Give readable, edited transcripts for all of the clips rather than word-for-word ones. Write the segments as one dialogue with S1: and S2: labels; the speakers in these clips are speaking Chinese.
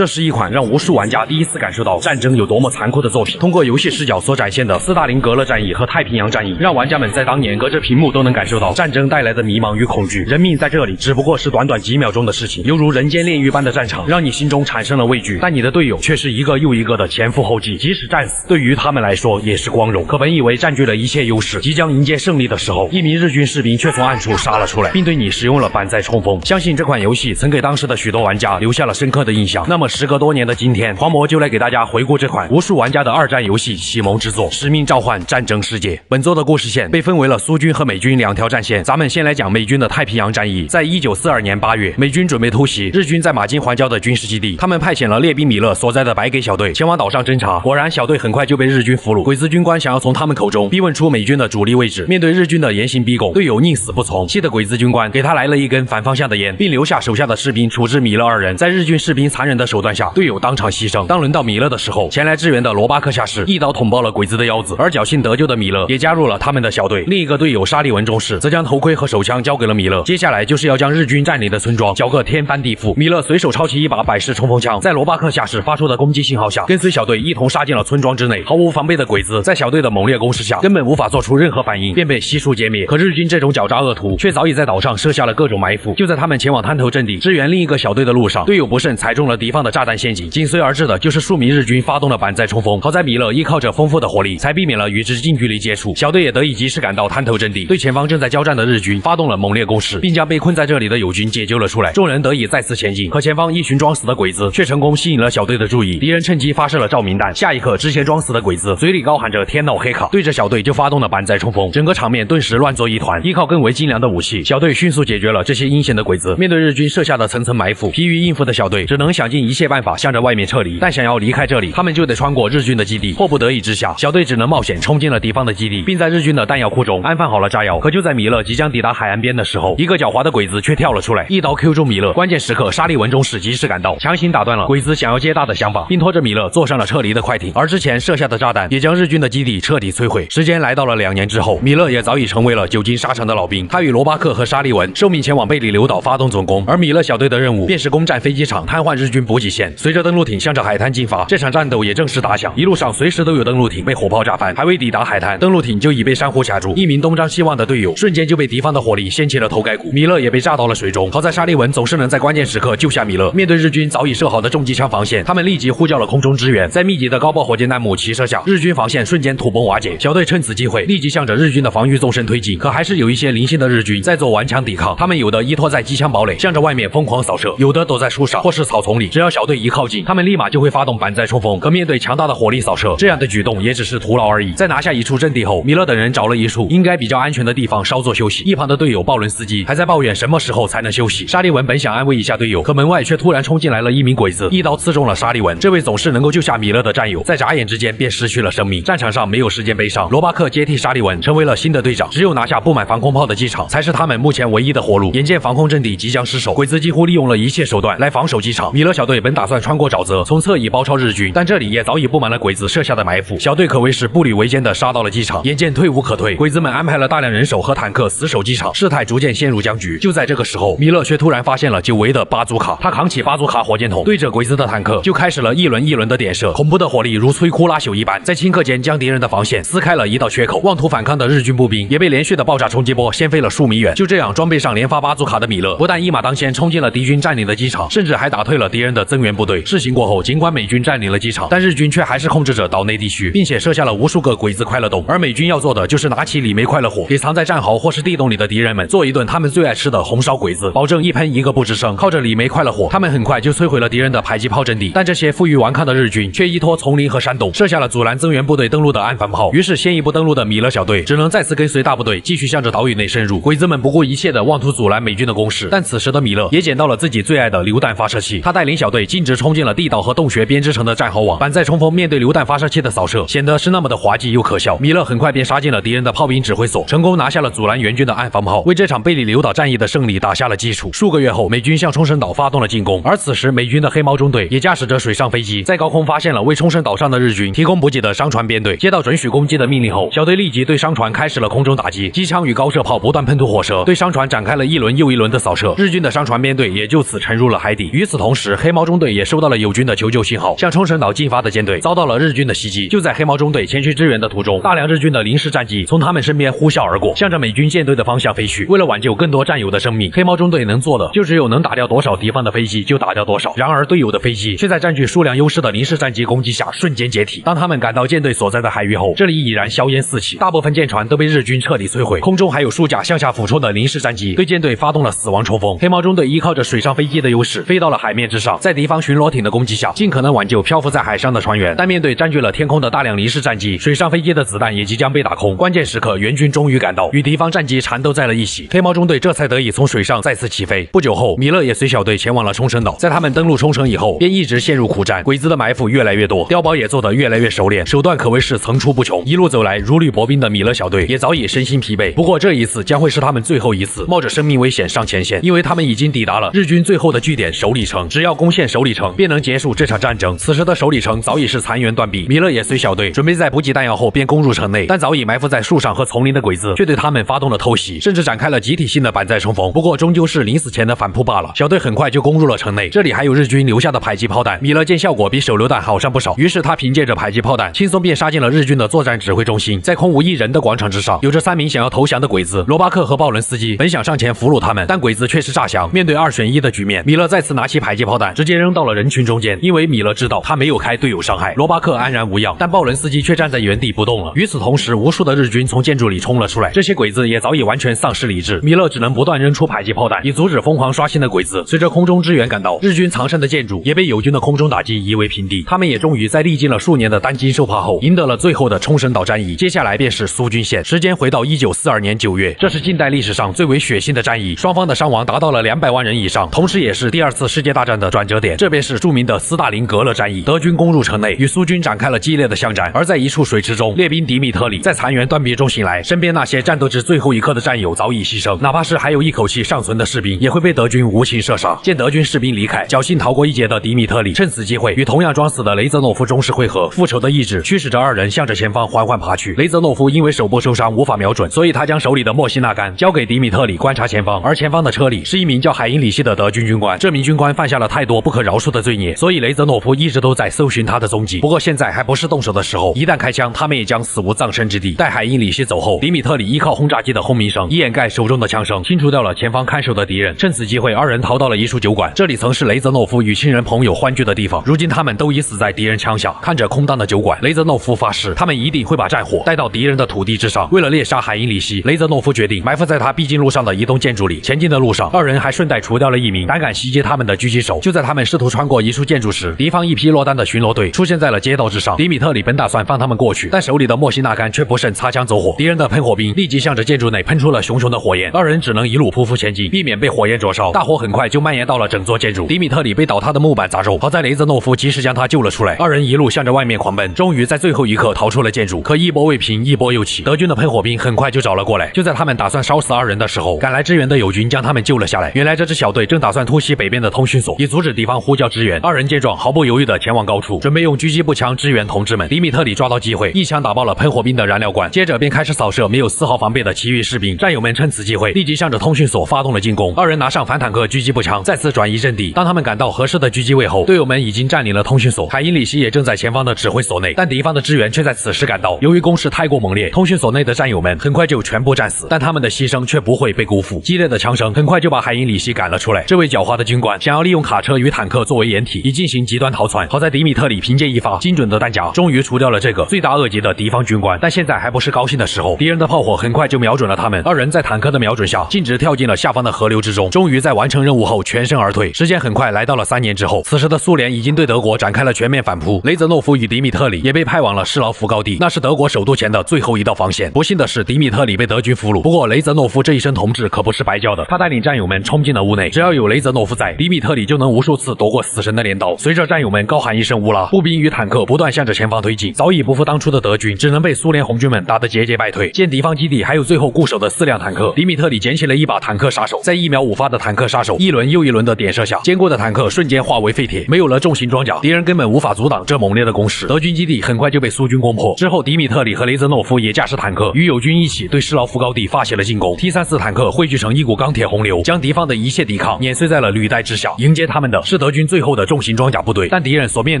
S1: 这是一款让无数玩家第一次感受到战争有多么残酷的作品。通过游戏视角所展现的斯大林格勒战役和太平洋战役，让玩家们在当年隔着屏幕都能感受到战争带来的迷茫与恐惧。人命在这里只不过是短短几秒钟的事情，犹如人间炼狱般的战场，让你心中产生了畏惧。但你的队友却是一个又一个的前赴后继，即使战死，对于他们来说也是光荣。可本以为占据了一切优势，即将迎接胜利的时候，一名日军士兵却从暗处杀了出来，并对你使用了板载冲锋。相信这款游戏曾给当时的许多玩家留下了深刻的印象。那么时隔多年的今天，狂魔就来给大家回顾这款无数玩家的二战游戏启蒙之作《使命召唤：战争世界》。本作的故事线被分为了苏军和美军两条战线。咱们先来讲美军的太平洋战役。在1942年8月，美军准备突袭日军在马金环礁的军事基地，他们派遣了列宾米勒所在的白给小队前往岛上侦察。果然，小队很快就被日军俘虏。鬼子军官想要从他们口中逼问出美军的主力位置，面对日军的严刑逼供，队友宁死不从，气得鬼子军官给他来了一根反方向的烟，并留下手下的士兵处置米勒二人。在日军士兵残忍的手段下，队友当场牺牲。当轮到米勒的时候，前来支援的罗巴克下士一刀捅爆了鬼子的腰子，而侥幸得救的米勒也加入了他们的小队。另一个队友沙利文中士则将头盔和手枪交给了米勒，接下来就是要将日军占领的村庄搅个天翻地覆。米勒随手抄起一把百式冲锋枪，在罗巴克下士发出的攻击信号下，跟随小队一同杀进了村庄之内。毫无防备的鬼子在小队的猛烈攻势下，根本无法做出任何反应，便被悉数歼灭。可日军这种狡诈恶徒却早已在岛上设下了各种埋伏。就在他们前往滩头阵地支援另一个小队的路上，队友不慎踩中了敌方的炸弹陷阱，紧随而至的就是数名日军发动了板载冲锋。好在米勒依靠着丰富的火力，才避免了与之近距离接触。小队也得以及时赶到滩头阵地，对前方正在交战的日军发动了猛烈攻势，并将被困在这里的友军解救了出来。众人得以再次前进，可前方一群装死的鬼子却成功吸引了小队的注意，敌人趁机发射了照明弹。下一刻，之前装死的鬼子嘴里高喊着天闹黑卡，对着小队就发动了板载冲锋，整个场面顿时乱作一团。依靠更为精良的武器，小队迅速解决了这些阴险的鬼子。面对日军设下的层层埋伏，疲于应付的小队只能想尽一切办法向着外面撤离。但想要离开这里，他们就得穿过日军的基地。迫不得已之下，小队只能冒险冲进了敌方的基地，并在日军的弹药库中安放好了炸药。可就在米勒即将抵达海岸边的时候，一个狡猾的鬼子却跳了出来，一刀 Q 中米勒。关键时刻，沙利文中士及时赶到，强行打断了鬼子想要接大的想法，并拖着米勒坐上了撤离的快艇。而之前设下的炸弹也将日军的基地彻底摧毁。时间来到了2年之后，米勒也早已成为了久经沙场的老兵。他与罗巴克和沙利文受命前往贝里留岛发动总攻，而米勒小队的任务便是攻占飞机场，瘫痪日军补给线。随着登陆艇向着海滩进发，这场战斗也正式打响。一路上随时都有登陆艇被火炮炸翻，还未抵达海滩，登陆艇就已被珊瑚卡住。一名东张西望的队友瞬间就被敌方的火力掀起了头盖骨，米勒也被炸到了水中。好在沙利文总是能在关键时刻救下米勒。面对日军早已设好的重机枪防线，他们立即呼叫了空中支援。在密集的高爆火箭弹幕齐射下，日军防线瞬间土崩瓦解。小队趁此机会立即向着日军的防御纵深推进，可还是有一些零星的日军在做顽强抵抗。他们有的依托在机枪堡垒，向着外面疯狂扫射，有的躲在树上或是草丛里。只要小队一靠近，他们立马就会发动板载冲锋。可面对强大的火力扫射，这样的举动也只是徒劳而已。在拿下一处阵地后，米勒等人找了一处应该比较安全的地方稍作休息。一旁的队友鲍伦斯基还在抱怨什么时候才能休息。沙利文本想安慰一下队友，可门外却突然冲进来了一名鬼子，一刀刺中了沙利文。这位总是能够救下米勒的战友，在眨眼之间便失去了生命。战场上没有时间悲伤，罗巴克接替沙利文成为了新的队长。只有拿下布满防空炮的机场，才是他们目前唯一的活路。眼见防空阵地即将失守，鬼子几乎利用了一切手段来防守机场。米勒小队本打算穿过沼泽，从侧翼包抄日军，但这里也早已布满了鬼子设下的埋伏。小队可谓是步履维艰的杀到了机场，眼见退无可退，鬼子们安排了大量人手和坦克死守机场，事态逐渐陷入僵局。就在这个时候，米勒却突然发现了久违的巴祖卡，他扛起巴祖卡火箭筒，对着鬼子的坦克就开始了一轮一轮的点射，恐怖的火力如摧枯拉朽一般，在顷刻间将敌人的防线撕开了一道缺口。妄图反抗的日军步兵也被连续的爆炸冲击波掀飞了数米远。就这样，装备上连发巴祖卡的米勒不但一马当先冲进了敌军占领的机场，甚至还打退了敌人的增援部队。事情过后，尽管美军占领了机场，但日军却还是控制着岛内地区，并且设下了无数个鬼子快乐洞。而美军要做的就是拿起李梅快乐火，给藏在战壕或是地洞里的敌人们做一顿他们最爱吃的红烧鬼子，保证一喷一个不吱声。靠着李梅快乐火，他们很快就摧毁了敌人的迫击炮阵地。但这些负隅顽抗的日军却依托丛林和山洞，设下了阻拦增援部队登陆的安防炮。于是先一步登陆的米勒小队只能再次跟随大部队继续向着岛屿内深入。鬼子们不顾一切的妄图阻拦美军的攻势，但此时的米勒也捡到了自己最爱的榴弹发射器，他带领小队径直冲进了地道和洞穴编织成的战壕网。板载冲锋面对榴弹发射器的扫射，显得是那么的滑稽又可笑。米勒很快便杀进了敌人的炮兵指挥所，成功拿下了阻拦援军的暗防炮，为这场贝里留岛战役的胜利打下了基础。数个月后，美军向冲绳岛发动了进攻，而此时美军的黑猫中队也驾驶着水上飞机，在高空发现了为冲绳岛上的日军提供补给的商船编队。接到准许攻击的命令后，小队立即对商船开始了空中打击，机枪与高射炮不断喷吐火舌，对商船展开了一轮又一轮的扫射。日军的商船编队也就此沉入了海底。与此同时，黑猫中中队也收到了友军的求救信号，向冲绳岛进发的舰队遭到了日军的袭击。就在黑猫中队前去支援的途中，大量日军的临时战机从他们身边呼啸而过，向着美军舰队的方向飞去。为了挽救更多战友的生命，黑猫中队能做的就只有能打掉多少敌方的飞机就打掉多少。然而队友的飞机却在占据数量优势的临时战机攻击下瞬间解体。当他们赶到舰队所在的海域后，这里已然硝烟四起，大部分舰船都被日军彻底摧毁，空中还有数架向下俯冲的临时战机对舰队发动了死亡冲锋。黑猫中队依靠着水上飞机的优势飞到了海面之上，在敌方巡逻艇的攻击下尽可能挽救漂浮在海上的船员，但面对占据了天空的大量临时战机，水上飞机的子弹也即将被打空。关键时刻援军终于赶到，与敌方战机缠斗在了一起，黑猫中队这才得以从水上再次起飞。不久后，米勒也随小队前往了冲绳岛。在他们登陆冲绳以后，便一直陷入苦战，鬼子的埋伏越来越多，碉堡也做得越来越熟练，手段可谓是层出不穷。一路走来如履薄冰的米勒小队也早已身心疲惫，不过这一次将会是他们最后一次冒着生命危险上前线，因为他们已经抵达了日军最后的据点首里城，只要攻陷首里城便能结束这场战争。此时的首里城早已是残垣断壁，米勒也随小队准备在补给弹药后便攻入城内，但早已埋伏在树上和丛林的鬼子却对他们发动了偷袭，甚至展开了集体性的板寨冲锋，不过终究是临死前的反扑罢了。小队很快就攻入了城内，这里还有日军留下的迫击炮弹，米勒见效果比手榴弹好上不少，于是他凭借着迫击炮弹轻松便杀进了日军的作战指挥中心。在空无一人的广场之上，有着3名想要投降的鬼子，罗巴克和鲍伦斯基本想上前俘虏他们，但鬼子却是诈降。面对2选1的局面，米勒再次拿起迫击炮弹直接扔到了人群中间，因为米勒知道他没有开队友伤害。罗巴克安然无恙，但鲍伦斯基却站在原地不动了。与此同时，无数的日军从建筑里冲了出来，这些鬼子也早已完全丧失理智，米勒只能不断扔出迫击炮弹以阻止疯狂刷新的鬼子。随着空中支援赶到，日军藏身的建筑也被友军的空中打击夷为平地，他们也终于在历经了数年的担惊受怕后赢得了最后的冲绳岛战役。接下来便是苏军线。时间回到1942年9月，这是近代历史上最为血腥的战役，双方的伤亡达到了200万人以上，同时也是第2次世界大战的转折点。这便是著名的斯大林格勒战役，德军攻入城内，与苏军展开了激烈的巷战。而在一处水池中，列兵迪米特里在残垣断壁中醒来，身边那些战斗至最后一刻的战友早已牺牲，哪怕是还有一口气尚存的士兵，也会被德军无情射杀。见德军士兵离开，侥幸逃过一劫的迪米特里趁此机会与同样装死的雷泽诺夫中士会合，复仇的意志驱使着2人向着前方缓缓爬去。雷泽诺夫因为手部受伤无法瞄准，所以他将手里的莫西纳杆交给迪米特里观察前方，而前方的车里是一名叫海因里希的德军军官。这名军官犯下了太多不可饶恕的罪孽，所以雷泽诺夫一直都在搜寻他的踪迹。不过现在还不是动手的时候，一旦开枪，他们也将死无葬身之地。待海因里希走后，迪米特里依靠轰炸机的轰鸣声以掩盖手中的枪声，清除掉了前方看守的敌人。趁此机会，2人逃到了一处酒馆，这里曾是雷泽诺夫与亲人朋友欢聚的地方，如今他们都已死在敌人枪下。看着空荡的酒馆，雷泽诺夫发誓他们一定会把战火带到敌人的土地之上。为了猎杀海因里希，雷泽诺夫决定埋伏在他必经路上的一栋建筑里。前进的路上，2人还顺带除掉了一名胆敢袭击他们的狙击手。就在他们试图穿过一处建筑时，敌方一批落单的巡逻队出现在了街道之上。迪米特里本打算放他们过去，但手里的莫西纳杆却不慎擦枪走火，敌人的喷火兵立即向着建筑内喷出了熊熊的火焰，2人只能一路匍匐前进，避免被火焰灼烧。大火很快就蔓延到了整座建筑，迪米特里被倒塌的木板砸中，好在雷泽诺夫及时将他救了出来。2人一路向着外面狂奔，终于在最后一刻逃出了建筑。可一波未平，一波又起，德军的喷火兵很快就找了过来。就在他们打算烧死2人的时候，赶来支援的友军将他们救了下来。原来这支小队正打算突袭北边的通讯所，以阻止敌方呼叫支援。2人见状，毫不犹豫地前往高处，准备用狙击步枪支援同志们。迪米特里抓到机会，一枪打爆了喷火兵的燃料罐，接着便开始扫射没有丝毫防备的其余士兵。战友们趁此机会立即向着通讯所发动了进攻。2人拿上反坦克狙击步枪，再次转移阵地。当他们赶到合适的狙击位后，队友们已经占领了通讯所，海因里希也正在前方的指挥所内，但敌方的支援却在此时赶到。由于攻势太过猛烈，通讯所内的战友们很快就全部战死，但他们的牺牲却不会被辜负。激烈的枪声很快就把海因里希赶了出来。这位狡猾的军官想要利用卡车与坦克作为掩体，以进行极端逃窜。好在迪米特里凭借一发精准的弹夹，终于除掉了这个罪大恶极的敌方军官。但现在还不是高兴的时候，敌人的炮火很快就瞄准了他们。2人在坦克的瞄准下，径直跳进了下方的河流之中，终于在完成任务后全身而退。时间很快来到了3年之后，此时的苏联已经对德国展开了全面反扑，雷泽诺夫与迪米特里也被派往了施劳夫高地，那是德国首都前的最后一道防线。不幸的是，迪米特里被德军俘虏。不过雷泽诺夫这一身同志可不是白叫的，他带领战友们冲进了屋内，只要有雷泽诺夫在，迪米特里就能无数次夺过死神的镰刀。随着战友们高喊一声乌拉，步兵与坦克不断向着前方推进，早已不负当初的德军只能被苏联红军们打得节节败退。见敌方基地还有最后固守的4辆坦克，迪米特里捡起了一把坦克杀手，在1秒5发的坦克杀手一轮又一轮的点射下，坚固的坦克瞬间化为废铁，没有了重型装甲，敌人根本无法阻挡这猛烈的攻势。德军基地很快就被苏军攻破。之后，迪米特里和雷泽诺夫也驾驶坦克与友军一起对施劳夫高地发起了进攻。T-34坦克汇聚成一股钢铁洪流，将敌方的一切抵抗碾碎在了履带之下。迎接他们的是德军最后的重型装甲部队，但敌人所面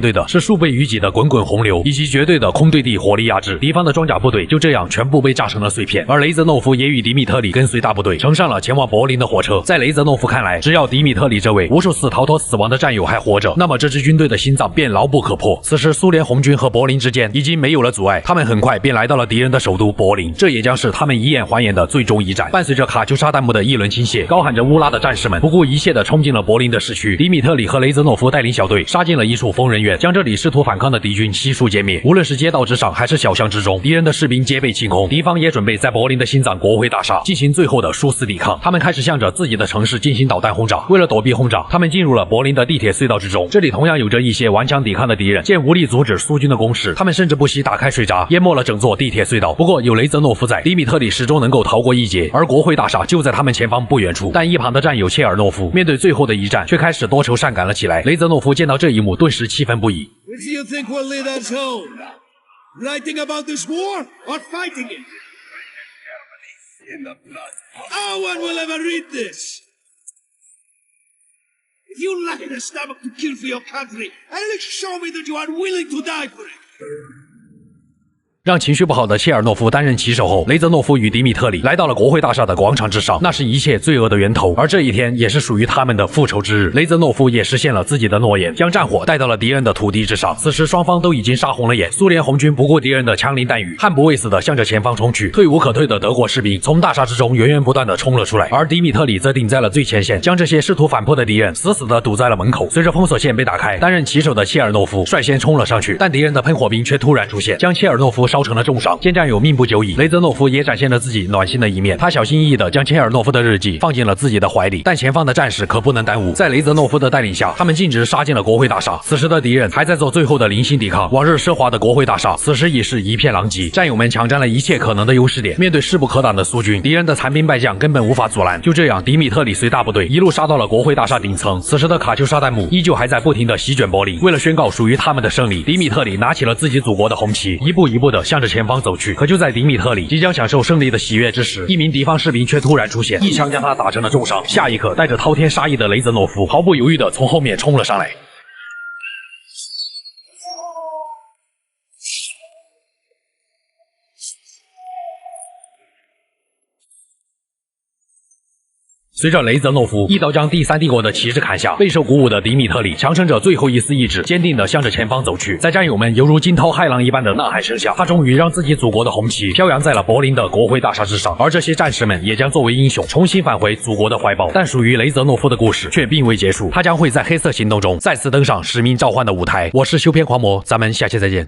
S1: 对的是数倍于己的滚滚洪流，以及绝对的空对地火力压制。敌方的装甲部队就这样全部被炸成了碎片，而雷泽诺夫也与迪米特里跟随大部队乘上了前往柏林的火车。在雷泽诺夫看来，只要迪米特里这位无数次逃脱死亡的战友还活着，那么这支军队的心脏便牢不可破。此时，苏联红军和柏林之间已经没有了阻碍，他们很快便来到了敌人的首都柏林，这也将是他们以眼还眼的最终一战。伴随着卡秋莎弹幕的一轮倾泻，高喊着乌拉的战士们不顾一切地冲进了柏林的市区。迪米特里和雷泽诺夫带领小队杀进了一处疯人院，将这里试图反抗的敌军悉数歼灭。无论是街道之上还是小巷之中，敌人的士兵皆被清空，敌方也准备在柏林的心脏国会大厦进行最后的殊死抵抗。他们开始向着自己的城市进行导弹轰炸。为了躲避轰炸，他们进入了柏林的地铁隧道之中。这里同样有着一些顽强抵抗的敌人，见无力阻止苏军的攻势，他们甚至不惜打开水闸，淹没了整座地铁隧道。不过有雷泽诺夫在，迪米特里始终能够逃过一劫，而国会大厦就在他们前方不远处。但一旁的战友切尔诺夫面对最后的一战，却开始多愁善感了起来。雷泽诺夫见到这一幕，顿时气愤不已。
S2: Writing about this war or fighting it? No one will ever read this. If you lack the stomach to kill for your country, at least show me that you are willing to die for it.
S1: 让情绪不好的切尔诺夫担任旗手后，雷泽诺夫与迪米特里来到了国会大厦的广场之上，那是一切罪恶的源头。而这一天也是属于他们的复仇之日。雷泽诺夫也实现了自己的诺言，将战火带到了敌人的土地之上。此时双方都已经杀红了眼，苏联红军不顾敌人的枪林弹雨，悍不畏死的向着前方冲去。退无可退的德国士兵从大厦之中源源不断的冲了出来，而迪米特里则顶在了最前线，将这些试图反扑的敌人死死的堵在了门口。随着封锁线被打开，担任旗手的切尔诺夫率先冲了上去，但敌人的喷火兵却突然出现，将切尔诺夫烧成了重伤。见战友命不久矣，雷泽诺夫也展现了自己暖心的一面。他小心翼翼地将切尔诺夫的日记放进了自己的怀里，但前方的战士可不能耽误。在雷泽诺夫的带领下，他们径直杀进了国会大厦。此时的敌人还在做最后的零星抵抗。往日奢华的国会大厦，此时已是一片狼藉。战友们抢占了一切可能的优势点，面对势不可挡的苏军，敌人的残兵败将根本无法阻拦。就这样，迪米特里随大部队一路杀到了国会大厦顶层。此时的卡秋莎弹幕依旧还在不停地席卷柏林。为了宣告属于他们的胜利，迪米特里拿起了自己祖国的红旗，一步一步地向着前方走去。可就在迪米特里即将享受胜利的喜悦之时，一名敌方士兵却突然出现，一枪将他打成了重伤。下一刻，带着滔天杀意的雷泽诺夫毫不犹豫地从后面冲了上来。随着雷泽诺夫一刀将第三帝国的旗帜砍下，备受鼓舞的迪米特里强撑着最后一丝意志，坚定地向着前方走去。在战友们犹如惊涛骇浪一般的呐喊声下，他终于让自己祖国的红旗飘扬在了柏林的国会大厦之上。而这些战士们也将作为英雄重新返回祖国的怀抱。但属于雷泽诺夫的故事却并未结束，他将会在黑色行动中再次登上使命召唤的舞台。我是修片狂魔，咱们下期再见。